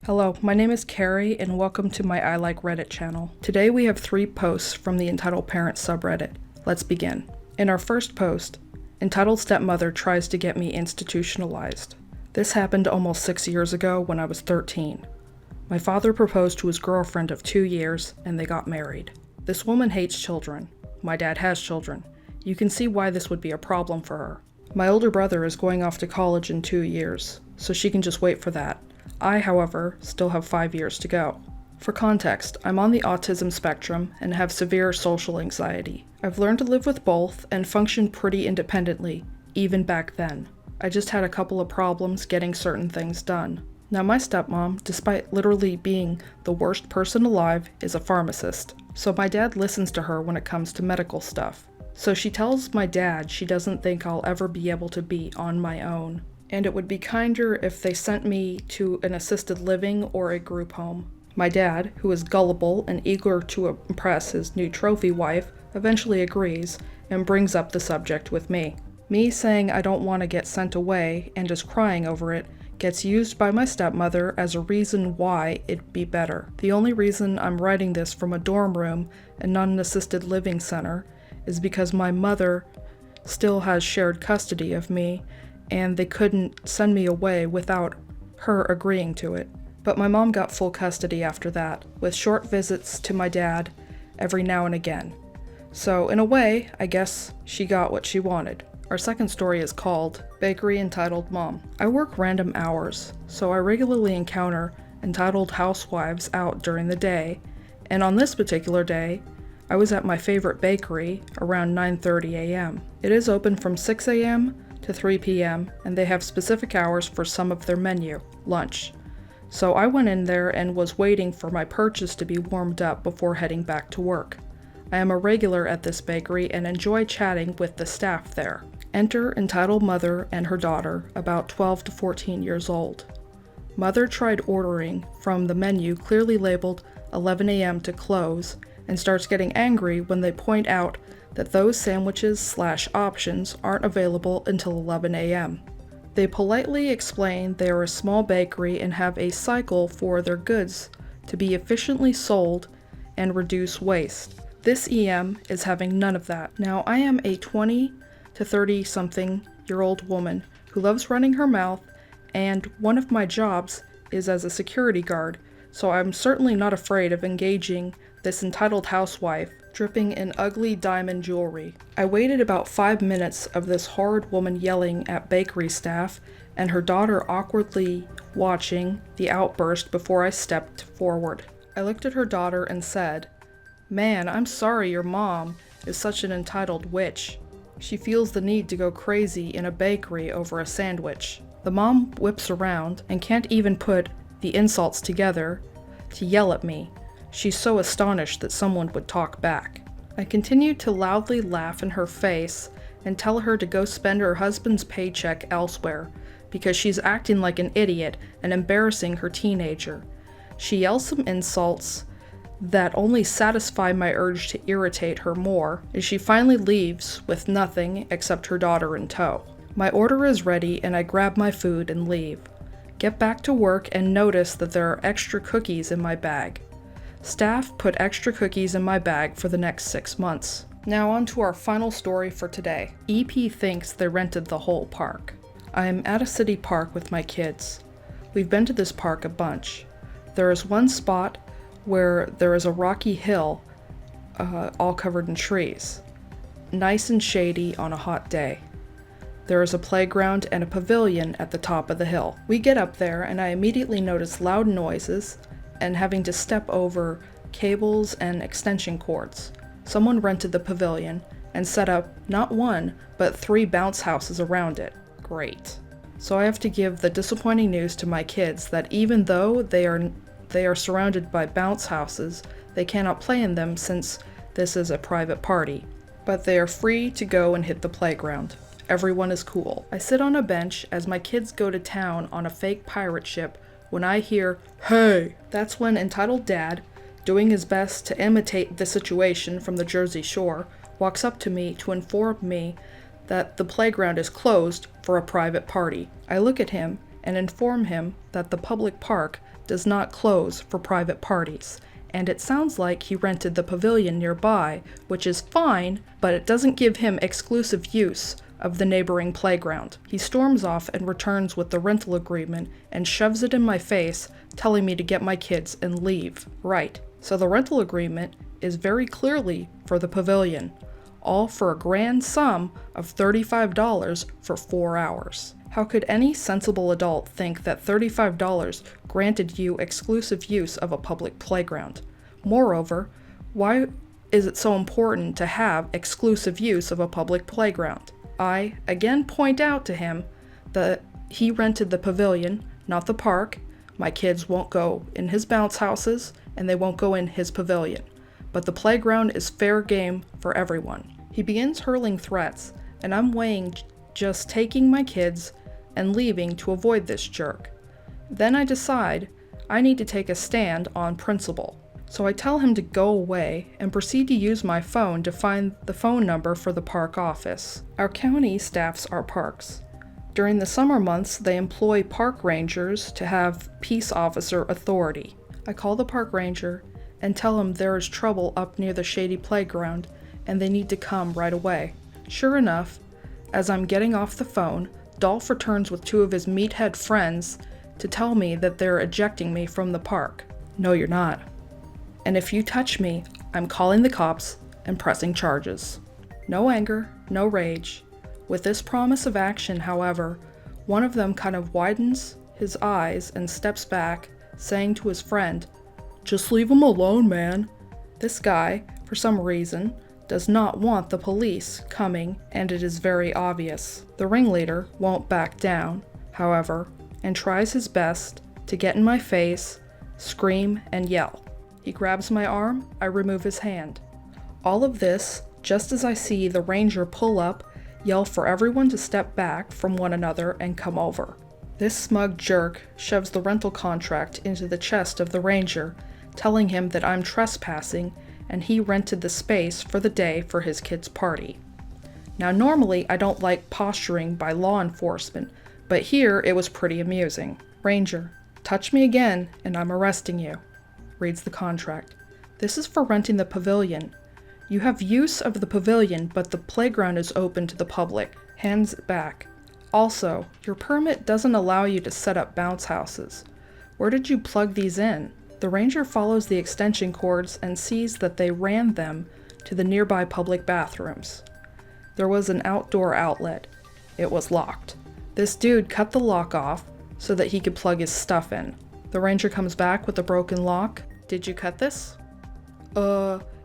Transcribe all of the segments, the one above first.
Hello, my name is Carrie and welcome to my I Like Reddit channel. Today we have 3 posts from the Entitled Parent subreddit. Let's begin. In our first post, Entitled Stepmother tries to get me institutionalized. This happened almost 6 years ago when I was 13. My father proposed to his girlfriend of 2 years and they got married. This woman hates children. My dad has children. You can see why this would be a problem for her. My older brother is going off to college in 2 years, so she can just wait for that. I, however, still have 5 years to go. For context, I'm on the autism spectrum and have severe social anxiety. I've learned to live with both and function pretty independently, even back then. I just had a couple of problems getting certain things done. Now my stepmom, despite literally being the worst person alive, is a pharmacist, so my dad listens to her when it comes to medical stuff. So she tells my dad she doesn't think I'll ever be able to be on my own, and it would be kinder if they sent me to an assisted living or a group home. My dad, who is gullible and eager to impress his new trophy wife, eventually agrees and brings up the subject with me. Me saying I don't want to get sent away and just crying over it gets used by my stepmother as a reason why it'd be better. The only reason I'm writing this from a dorm room and not an assisted living center is because my mother still has shared custody of me and they couldn't send me away without her agreeing to it. But my mom got full custody after that, with short visits to my dad every now and again. So in a way, I guess she got what she wanted. Our second story is called Bakery Entitled Mom. I work random hours, so I regularly encounter entitled housewives out during the day, and on this particular day, I was at my favorite bakery around 9:30 a.m. It is open from 6 a.m. to 3 p.m., and they have specific hours for some of their menu, lunch. So I went in there and was waiting for my purchase to be warmed up before heading back to work. I am a regular at this bakery and enjoy chatting with the staff there. Enter entitled mother and her daughter, about 12 to 14 years old. Mother tried ordering from the menu clearly labeled 11 a.m. to close and starts getting angry when they point out that those sandwiches/options aren't available until 11 a.m. They politely explain they are a small bakery and have a cycle for their goods to be efficiently sold and reduce waste. This EM is having none of that. Now, I am a 20 to 30-something-year-old woman who loves running her mouth, and one of my jobs is as a security guard, so I'm certainly not afraid of engaging this entitled housewife dripping in ugly diamond jewelry. I waited about 5 minutes of this horrid woman yelling at bakery staff and her daughter awkwardly watching the outburst before I stepped forward. I looked at her daughter and said, "Man, I'm sorry your mom is such an entitled witch. She feels the need to go crazy in a bakery over a sandwich." The mom whips around and can't even put the insults together to yell at me. She's so astonished that someone would talk back. I continued to loudly laugh in her face and tell her to go spend her husband's paycheck elsewhere because she's acting like an idiot and embarrassing her teenager. She yells some insults that only satisfy my urge to irritate her more as she finally leaves with nothing except her daughter in tow. My order is ready and I grab my food and leave. Get back to work and notice that there are extra cookies in my bag. Staff put extra cookies in my bag for the next 6 months. Now on to our final story for today. EP thinks they rented the whole park. I am at a city park with my kids. We've been to this park a bunch. There is one spot where there is a rocky hill all covered in trees. Nice and shady on a hot day. There is a playground and a pavilion at the top of the hill. We get up there and I immediately notice loud noises and having to step over cables and extension cords. Someone rented the pavilion and set up not 1, but 3 bounce houses around it. Great. So I have to give the disappointing news to my kids that even though they are surrounded by bounce houses, they cannot play in them since this is a private party. But they are free to go and hit the playground. Everyone is cool. I sit on a bench as my kids go to town on a fake pirate ship when I hear, "Hey!" That's when entitled dad, doing his best to imitate the situation from the Jersey Shore, walks up to me to inform me that the playground is closed for a private party. I look at him and inform him that the public park does not close for private parties, and it sounds like he rented the pavilion nearby, which is fine, but it doesn't give him exclusive use of the neighboring playground. He storms off and returns with the rental agreement and shoves it in my face, telling me to get my kids and leave. Right, so the rental agreement is very clearly for the pavilion, all for a grand sum of $35 for 4 hours. How could any sensible adult think that $35 granted you exclusive use of a public playground? Moreover, why is it so important to have exclusive use of a public playground? I again point out to him that he rented the pavilion, not the park. My kids won't go in his bounce houses, and they won't go in his pavilion. But the playground is fair game for everyone. He begins hurling threats, and I'm weighing just taking my kids and leaving to avoid this jerk. Then I decide I need to take a stand on principle. So I tell him to go away and proceed to use my phone to find the phone number for the park office. Our county staffs our parks. During the summer months, they employ park rangers to have peace officer authority. I call the park ranger and tell him there is trouble up near the shady playground and they need to come right away. Sure enough, as I'm getting off the phone, Dolph returns with 2 of his meathead friends to tell me that they're ejecting me from the park. No, you're not. And if you touch me, I'm calling the cops and pressing charges. No anger, no rage. With this promise of action, however, one of them kind of widens his eyes and steps back, saying to his friend, "Just leave him alone, man." This guy, for some reason, does not want the police coming, and it is very obvious. The ringleader won't back down, however, and tries his best to get in my face, scream, and yell. He grabs my arm, I remove his hand. All of this just as I see the ranger pull up, yell for everyone to step back from one another and come over. This smug jerk shoves the rental contract into the chest of the ranger, telling him that I'm trespassing and he rented the space for the day for his kid's party. Now normally I don't like posturing by law enforcement, but here it was pretty amusing. "Ranger, touch me again and I'm arresting you," reads the contract. "This is for renting the pavilion. You have use of the pavilion, but the playground is open to the public." Hands back. "Also, your permit doesn't allow you to set up bounce houses. Where did you plug these in?" The ranger follows the extension cords and sees that they ran them to the nearby public bathrooms. There was an outdoor outlet. It was locked. This dude cut the lock off so that he could plug his stuff in. The ranger comes back with a broken lock. "Did you cut this?"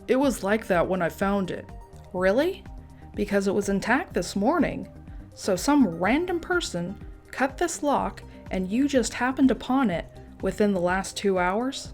It was like that when I found it." "Really? Because it was intact this morning. So some random person cut this lock and you just happened upon it within the last 2 hours?"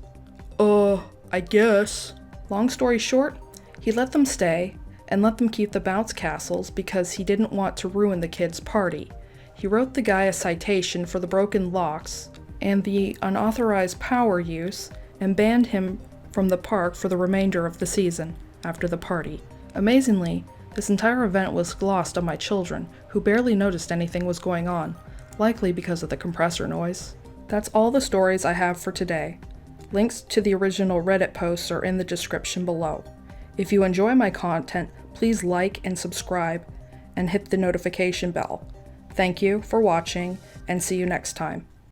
I guess." Long story short, he let them stay and let them keep the bounce castles because he didn't want to ruin the kids' party. He wrote the guy a citation for the broken locks and the unauthorized power use and banned him from the park for the remainder of the season after the party. Amazingly, this entire event was glossed on my children, who barely noticed anything was going on, likely because of the compressor noise. That's all the stories I have for today. Links to the original Reddit posts are in the description below. If you enjoy my content, please like and subscribe and hit the notification bell. Thank you for watching and see you next time.